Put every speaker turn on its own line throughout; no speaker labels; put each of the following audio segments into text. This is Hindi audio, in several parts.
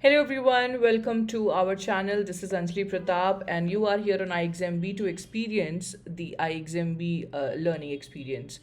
Hello everyone, welcome to our channel. This is Anjali Pratap and you are here on iExamB to experience the iExamB learning experience.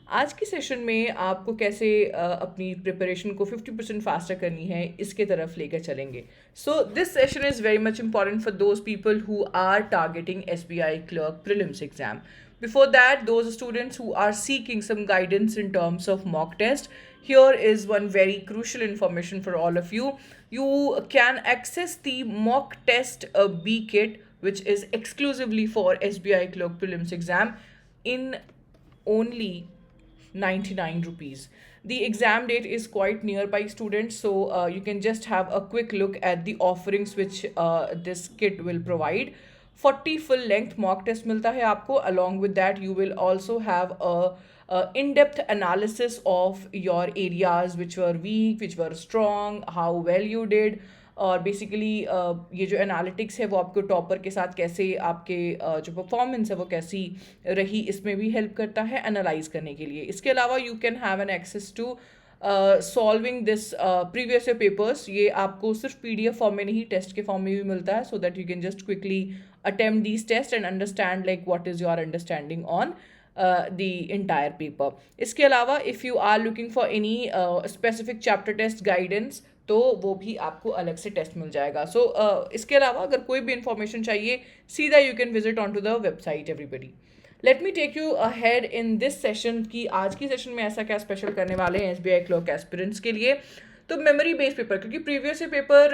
आज की सेशन में आपको कैसे अपनी प्रिपरेशन को 50% फास्टर करनी है इसके तरफ लेकर चलेंगे. So this session is very much important for those people who are targeting SBI clerk prelims exam. Before that, those students who are seeking some guidance in terms of mock test, here is one very crucial information for all of you. You can access the mock test B kit, which is exclusively for SBI clerk prelims exam, in only 99 rupees. The exam date is quite nearby, students, so you can just have a quick look at the offerings which this kit will provide. 40 full length mock test मिलता है आपको. Along with that you will also have a in-depth analysis of your areas which were weak, which were strong, how well you did. और बेसिकली ये जो एनालिटिक्स है वो आपको टॉपर के साथ कैसे आपके जो परफॉर्मेंस है वो कैसी रही इसमें भी हेल्प करता है एनालाइज करने के लिए. इसके अलावा you can have an access to solving this previous year papers. ये आपको सिर्फ PDF फॉर्म में नहीं टेस्ट के फॉर्म में भी मिलता है, so that you can just quickly attempt these tests and understand like what is your understanding on the entire paper. इसके अलावा if you are looking for any specific chapter test guidance तो वो भी आपको अलग से टेस्ट मिल जाएगा. सो इसके अलावा अगर कोई भी इंफॉर्मेशन चाहिए सीधा you can visit on to the website everybody. Let me take you ahead in this session कि आज की सेशन में ऐसा क्या स्पेशल करने वाले हैं SBI क्लर्क एस्पिरेंट्स के लिए. तो मेमोरी बेस्ड पेपर, क्योंकि प्रीवियस पेपर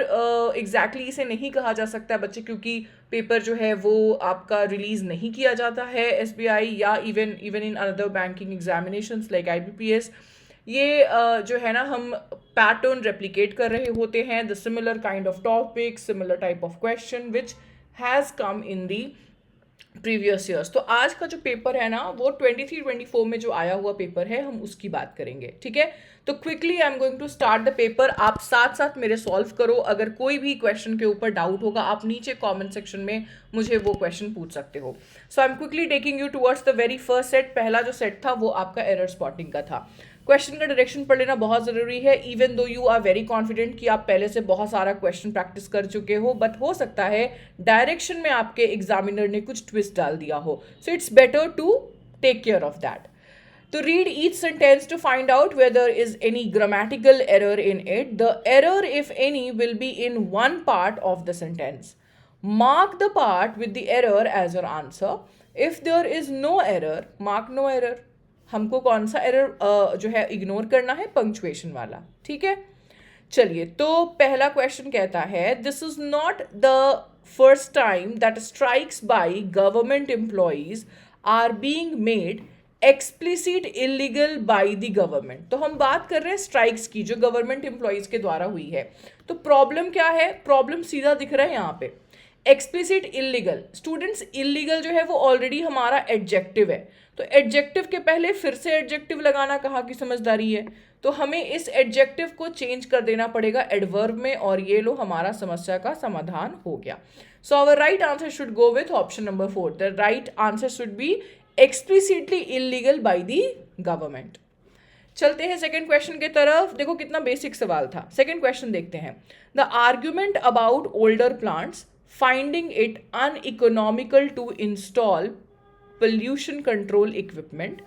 एग्जैक्टली इसे नहीं कहा जा सकता बच्चे, क्योंकि पेपर जो है वो आपका रिलीज़ नहीं किया जाता है SBI या even in another banking examinations like IBPS. ये जो है ना हम पैटर्न रेप्लिकेट कर रहे होते हैं, the similar kind of topic, similar type of question which has come in the previous years. तो आज का जो पेपर है ना वो 23-24 में जो आया हुआ पेपर है हम उसकी बात करेंगे. ठीक है, तो quickly I am going to start the paper. आप साथ साथ मेरे सॉल्व करो. अगर कोई भी क्वेश्चन के ऊपर डाउट होगा आप नीचे कमेंट सेक्शन में मुझे वो क्वेश्चन पूछ सकते हो. So I am quickly taking you towards the very first set. पहला जो सेट था वो आपका एरर स्पॉटिंग का था. क्वेश्चन का डायरेक्शन पढ़ लेना बहुत ज़रूरी है. Even though you are very confident कि आप पहले से बहुत सारा क्वेश्चन प्रैक्टिस कर चुके हो, बट हो सकता है डायरेक्शन में आपके एग्जामिनर ने कुछ ट्विस्ट डाल दिया हो. So it's better to take care of that. To read each sentence to find out whether is any grammatical error in it. The error, if any, will be in one part of the sentence. Mark the part with the error as your answer. If there is no error, mark no error. हमको कौन सा एरर जो है इग्नोर करना है? पंक्चुएशन वाला. ठीक है, चलिए. तो पहला क्वेश्चन कहता है this is not the first time that strikes by government employees are being made explicit illegal by the government. तो हम बात कर रहे हैं स्ट्राइक्स की जो गवर्नमेंट एम्प्लॉइज के द्वारा हुई है. तो प्रॉब्लम क्या है? प्रॉब्लम सीधा दिख रहा है यहाँ पे, एक्सप्लिसिट इलीगल. स्टूडेंट्स इलीगल जो है वो ऑलरेडी हमारा एडजेक्टिव है, तो एडजेक्टिव के पहले फिर से एडजेक्टिव लगाना कहाँ की समझदारी है? तो हमें इस एडजेक्टिव को चेंज कर देना पड़ेगा एडवर्ब में, और ये लो हमारा समस्या का समाधान हो गया. So our right answer should go with option number 4. The right answer should be explicitly illegal by the government. चलते हैं सेकंड क्वेश्चन की तरफ. देखो कितना बेसिक सवाल था. सेकंड क्वेश्चन देखते हैं. The argument about older plants finding it uneconomical to install pollution control equipment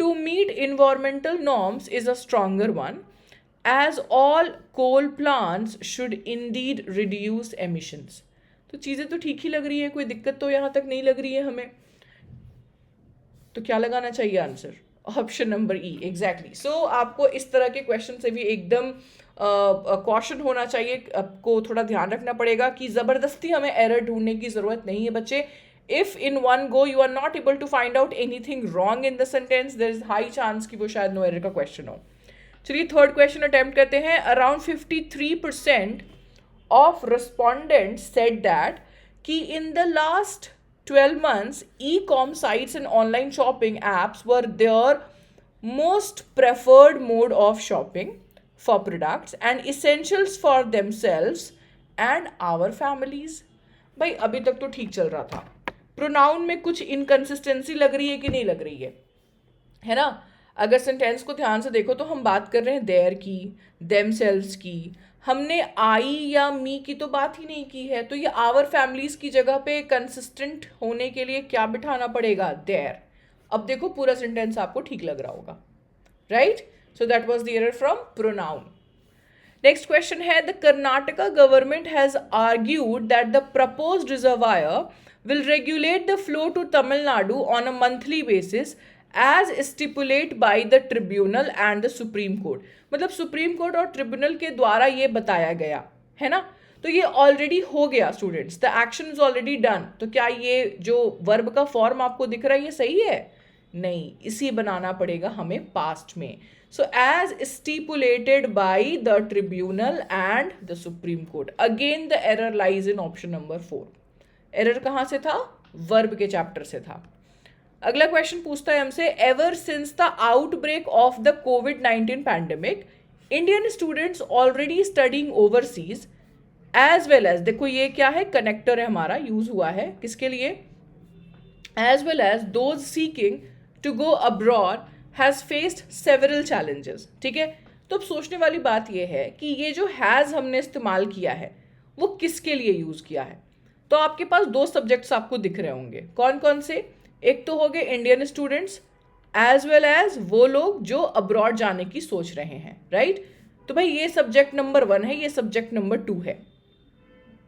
to meet environmental norms is a stronger one, as all coal plants should indeed reduce emissions. तो चीज़ें तो ठीक ही लग रही है, कोई दिक्कत तो यहाँ तक नहीं लग रही है हमें. तो क्या लगाना चाहिए answer? Option number E. Exactly. So आपको इस तरह के क्वेश्चन से भी एकदम कॉशन होना चाहिए. आपको थोड़ा ध्यान रखना पड़ेगा कि ज़बरदस्ती हमें एरर ढूंढने की ज़रूरत नहीं है बच्चे. If in one go you are not able to find out anything wrong in the sentence, there is high chance कि वो शायद नो एरर का क्वेश्चन हो. चलिए थर्ड क्वेश्चन अटेम्प्ट करते हैं. Around 53% of respondent said that कि in the last 12 months, e-com sites and online shopping apps were their most preferred mode of shopping for products and essentials for themselves and our families. भाई अभी तक तो ठीक चल रहा था. प्रोनाउन में कुछ इनकन्सिस्टेंसी लग रही है कि नहीं लग रही है ना? अगर सेंटेंस को ध्यान से देखो तो हम बात कर रहे हैं देयर की, देमसेल्व्स की, हमने आई या मी की तो बात ही नहीं की है, तो ये आवर फैमिलीज की जगह पे कंसिस्टेंट होने के लिए क्या बिठाना पड़ेगा, देयर। अब देखो पूरा सेंटेंस आपको ठीक लग रहा होगा, right? So that was the error from pronoun. Next question है, the Karnataka government has argued that the proposed reservoir will regulate the flow to Tamil Nadu on a monthly basis as stipulated by the tribunal and the Supreme Court। मतलब सुप्रीम कोर्ट और ट्रिब्यूनल के द्वारा ये बताया गया है ना, तो ये ऑलरेडी हो गया students, the action is already done. तो क्या ये जो वर्ब का फॉर्म आपको दिख रहा है ये सही है? नहीं, इसी बनाना पड़ेगा हमें पास्ट में। So as stipulated by the tribunal and the supreme court. Again the error lies in option number 4। Error कहाँ से था? वर्ब के चैप्टर से था। अगला क्वेश्चन पूछता है हमसे, ever since the outbreak of the कोविड-19 pandemic Indian students already studying overseas as well as, देखो ये क्या है, कनेक्टर है हमारा, यूज हुआ है किसके लिए, as well as those seeking to go abroad has faced several challenges. ठीक है, तो अब सोचने वाली बात यह है कि ये जो हैज हमने इस्तेमाल किया है वो किसके लिए यूज किया है। तो आपके पास दो सब्जेक्ट्स आपको दिख रहे होंगे, कौन कौन से? एक तो हो गए Indian students as well as वो लोग जो अब्रॉड जाने की सोच रहे हैं, राइट? तो भाई ये सब्जेक्ट नंबर 1 है, ये सब्जेक्ट नंबर 2 है।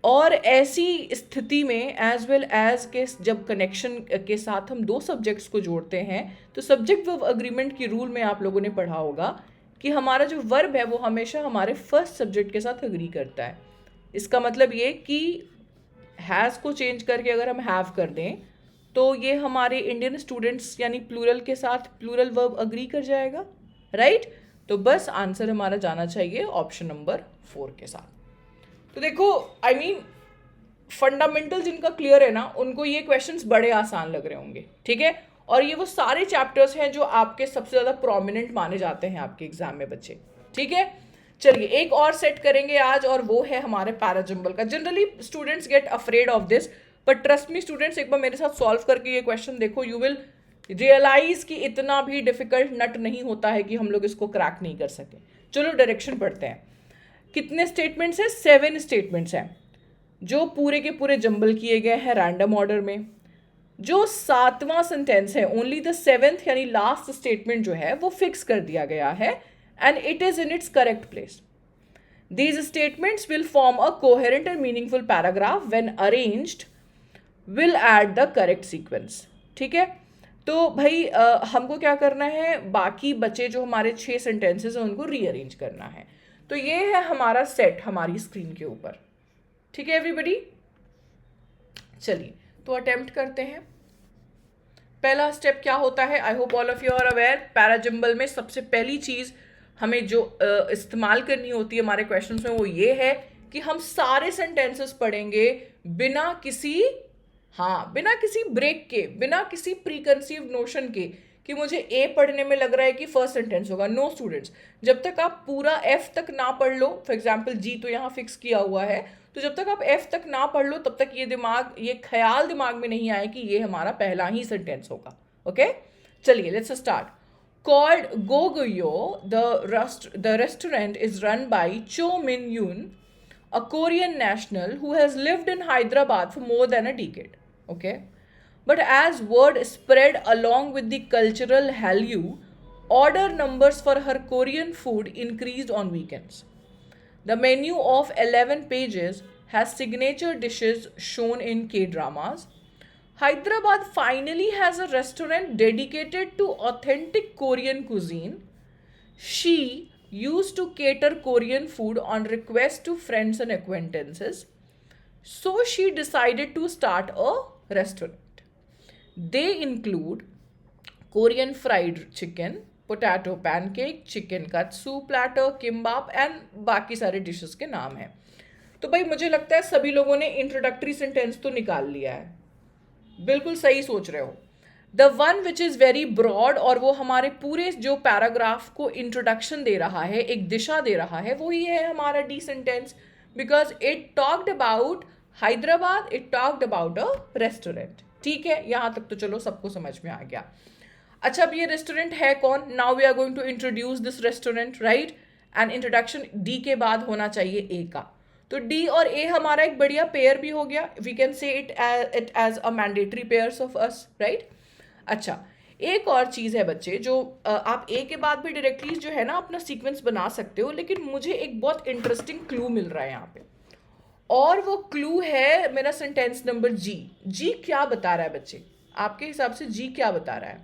और ऐसी स्थिति में एज वेल एज के जब कनेक्शन के साथ हम दो सब्जेक्ट्स को जोड़ते हैं तो सब्जेक्ट वर्ब अग्रीमेंट की रूल में आप लोगों ने पढ़ा होगा कि हमारा जो वर्ब है वो हमेशा हमारे फर्स्ट सब्जेक्ट के साथ अग्री करता है। इसका मतलब ये कि हैज़ को चेंज करके अगर हम हैव कर दें तो ये हमारे इंडियन स्टूडेंट्स यानी प्लूरल के साथ प्लूरल वर्ब अग्री कर जाएगा, राइट? तो बस आंसर हमारा जाना चाहिए ऑप्शन नंबर 4 के साथ। तो देखो आई मीन फंडामेंटल जिनका क्लियर है ना उनको ये क्वेश्चंस बड़े आसान लग रहे होंगे, ठीक है? और ये वो सारे चैप्टर्स हैं जो आपके सबसे ज़्यादा प्रोमिनेंट माने जाते हैं आपके एग्जाम में बच्चे, ठीक है? चलिए एक और सेट करेंगे आज और वो है हमारे पैराजंबल का। Generally students gate afraid of this, but trust me students, एक बार मेरे साथ सॉल्व करके ये क्वेश्चन देखो, यू विल रियलाइज कि इतना भी डिफिकल्ट नट नहीं होता है कि हम लोग इसको क्रैक नहीं कर सके। चलो डायरेक्शन पढ़ते हैं। कितने स्टेटमेंट्स हैं? 7 स्टेटमेंट्स हैं जो पूरे के पूरे जंबल किए गए हैं रैंडम ऑर्डर में। जो 7वां सेंटेंस है ओनली द 7th यानी लास्ट स्टेटमेंट जो है वो फिक्स कर दिया गया है and it is in its correct place. These statements will form a coherent and meaningful paragraph when arranged will add the correct sequence. ठीक है, तो भाई हमको क्या करना है, बाकी बचे जो हमारे 6 सेंटेंसेस हैं उनको रीअरेंज करना है। तो ये है हमारा सेट हमारी स्क्रीन के ऊपर, ठीक है एवरीबडी? चलिए तो अटेम्प्ट करते हैं। पहला स्टेप क्या होता है, I hope all of you are aware, parajumble में सबसे पहली चीज हमें जो इस्तेमाल करनी होती है हमारे क्वेश्चंस में वो ये है कि हम सारे सेंटेंसेस पढ़ेंगे बिना किसी ब्रेक के, बिना किसी प्रीकंसीव नोशन के कि मुझे ए पढ़ने में लग रहा है कि फर्स्ट सेंटेंस होगा। नो स्टूडेंट्स, जब तक आप पूरा एफ तक ना पढ़ लो, फॉर एग्जाम्पल जी तो यहाँ फिक्स किया हुआ है, तो जब तक आप एफ तक ना पढ़ लो तब तक ये ख्याल दिमाग में नहीं आए कि ये हमारा पहला ही सेंटेंस होगा। ओके, चलिए let's start. Called Goguryeo, the restaurant is run by Cho Min-yoon, a Korean national who has lived in Hyderabad for more than a decade. Okay, but as word spread along with the cultural hallyu, order numbers for her Korean food increased on weekends. The menu of 11 pages has signature dishes shown in K-dramas. Hyderabad finally has a restaurant dedicated to authentic Korean cuisine. She used to cater Korean food on request to friends and acquaintances. So she decided to start a restaurant. They include Korean fried chicken, potato pancake, chicken katsu platter, kimbap and बाकी सारे डिशेस के नाम हैं। तो भाई मुझे लगता है सभी लोगों ने इंट्रोडक्टरी सेंटेंस तो निकाल लिया है, बिल्कुल सही सोच रहे हो। The one which is very broad और वो हमारे पूरे जो पैराग्राफ को इंट्रोडक्शन दे रहा है, एक दिशा दे रहा है, वो ही है हमारा D sentence, because it talked about Hyderabad, it talked about a restaurant. ठीक है, यहाँ तक तो चलो सबको समझ में आ गया। अच्छा, अब ये रेस्टोरेंट है कौन? Now we are going to introduce this restaurant, right? And introduction D के बाद होना चाहिए ए का। तो डी और ए हमारा एक बढ़िया पेयर भी हो गया, we can say it as a mandatory pairs of us, right. अच्छा, एक और चीज़ है बच्चे, जो आप ए के बाद भी डायरेक्टली जो है ना अपना सीक्वेंस बना सकते हो, लेकिन मुझे एक बहुत इंटरेस्टिंग क्लू मिल रहा है यहाँ पे, और वो क्लू है मेरा सेंटेंस नंबर जी। जी क्या बता रहा है बच्चे, आपके हिसाब से जी क्या बता रहा है?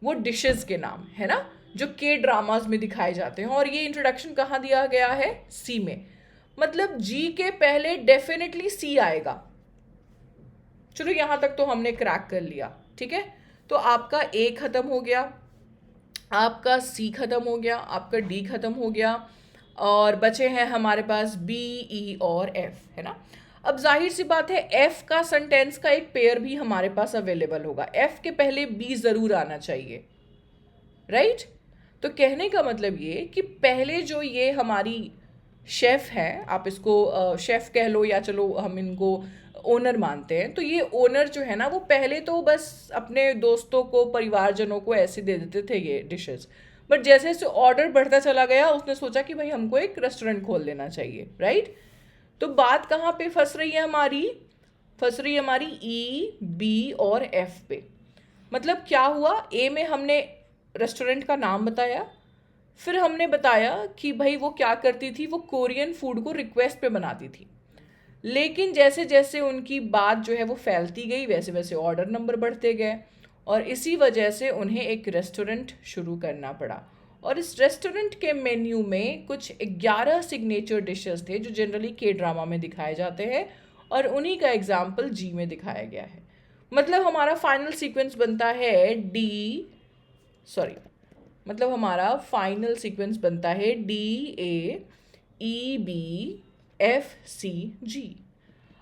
वो डिशेस के नाम है ना, जो के ड्रामाज में दिखाए जाते हैं, और ये इंट्रोडक्शन कहाँ दिया गया है? सी में। मतलब जी के पहले डेफिनेटली सी आएगा। चलो यहाँ तक तो हमने क्रैक कर लिया, ठीक है। तो आपका ए खत्म हो गया, आपका सी खत्म हो गया, आपका डी खत्म हो गया, और बचे हैं हमारे पास बी, ई और एफ, है ना। अब जाहिर सी बात है एफ का सेंटेंस का एक पेयर भी हमारे पास अवेलेबल होगा, एफ के पहले बी जरूर आना चाहिए, राइट। तो कहने का मतलब ये कि पहले जो ये हमारी शेफ है, आप इसको शेफ कह लो या चलो हम इनको ओनर मानते हैं, तो ये ओनर जो है ना वो पहले तो बस अपने दोस्तों को, परिवारजनों को ऐसे दे देते थे ये डिशेस, बट जैसे जैसे ऑर्डर बढ़ता चला गया उसने सोचा कि भाई हमको एक रेस्टोरेंट खोल लेना चाहिए, राइट। तो बात कहाँ पे फंस रही है हमारी? फंस रही है हमारी ई, बी और एफ पे। मतलब क्या हुआ, ए में हमने रेस्टोरेंट का नाम बताया, फिर हमने बताया कि भाई वो क्या करती थी, वो कोरियन फूड को रिक्वेस्ट पे बनाती थी, लेकिन जैसे जैसे उनकी बात जो है वो फैलती गई वैसे वैसे ऑर्डर नंबर बढ़ते गए, और इसी वजह से उन्हें एक रेस्टोरेंट शुरू करना पड़ा। और इस रेस्टोरेंट के मेन्यू में कुछ 11 सिग्नेचर डिशेस थे जो जनरली के ड्रामा में दिखाए जाते हैं, और उन्हीं का एग्जाम्पल जी में दिखाया गया है। मतलब हमारा फाइनल सीक्वेंस बनता है डी, सॉरी, मतलब हमारा फाइनल सीक्वेंस बनता है डी, ए, ई, बी, एफ, सी, जी।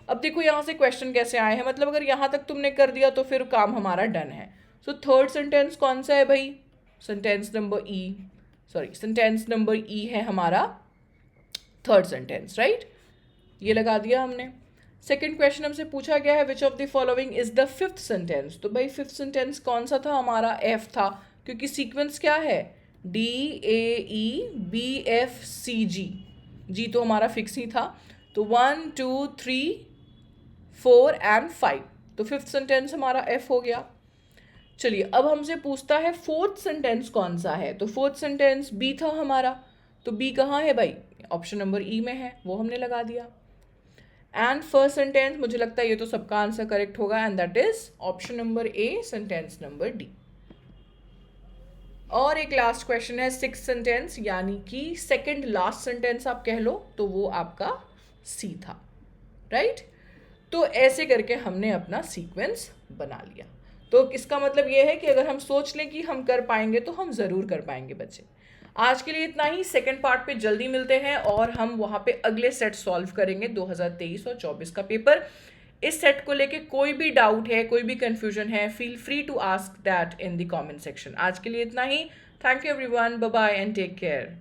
अब देखो यहाँ से क्वेश्चन कैसे आए हैं, मतलब अगर यहाँ तक तुमने कर दिया तो फिर काम हमारा डन है। सो थर्ड सेंटेंस कौन सा है भाई? सेंटेंस नंबर ई, सॉरी सेंटेंस नंबर ई है हमारा थर्ड सेंटेंस, राइट। ये लगा दिया हमने। सेकेंड क्वेश्चन हमसे पूछा गया है which of the following is the fifth sentence. तो भाई फिफ्थ सेंटेंस कौन सा था? हमारा एफ था, क्योंकि सीक्वेंस क्या है? डी, ए, ई, बी, एफ, सी, जी। जी तो हमारा फिक्स ही था, तो 1 2 3 4 एंड 5, तो फिफ्थ सेंटेंस हमारा एफ हो गया। चलिए अब हमसे पूछता है फोर्थ सेंटेंस कौन सा है, तो फोर्थ सेंटेंस बी था हमारा, तो बी कहाँ है भाई? ऑप्शन नंबर ई में है, वो हमने लगा दिया। एंड फर्स्ट सेंटेंस, मुझे लगता है ये तो सबका आंसर करेक्ट होगा, and that is option number A, sentence number D. और एक लास्ट क्वेश्चन है सिक्स सेंटेंस, यानी कि सेकंड लास्ट सेंटेंस आप कह लो, तो वो आपका सी था, राइट। तो ऐसे करके हमने अपना सीक्वेंस बना लिया। तो इसका मतलब ये है कि अगर हम सोच लें कि हम कर पाएंगे तो हम ज़रूर कर पाएंगे बच्चे। आज के लिए इतना ही, सेकंड पार्ट पे जल्दी मिलते हैं और हम वहाँ पे अगले सेट सॉल्व करेंगे 2023 और 24 का पेपर। इस सेट को लेके कोई भी डाउट है, कोई भी कंफ्यूजन है, feel free to ask that in the comment section. आज के लिए इतना ही। Thank you everyone, bye bye and take care.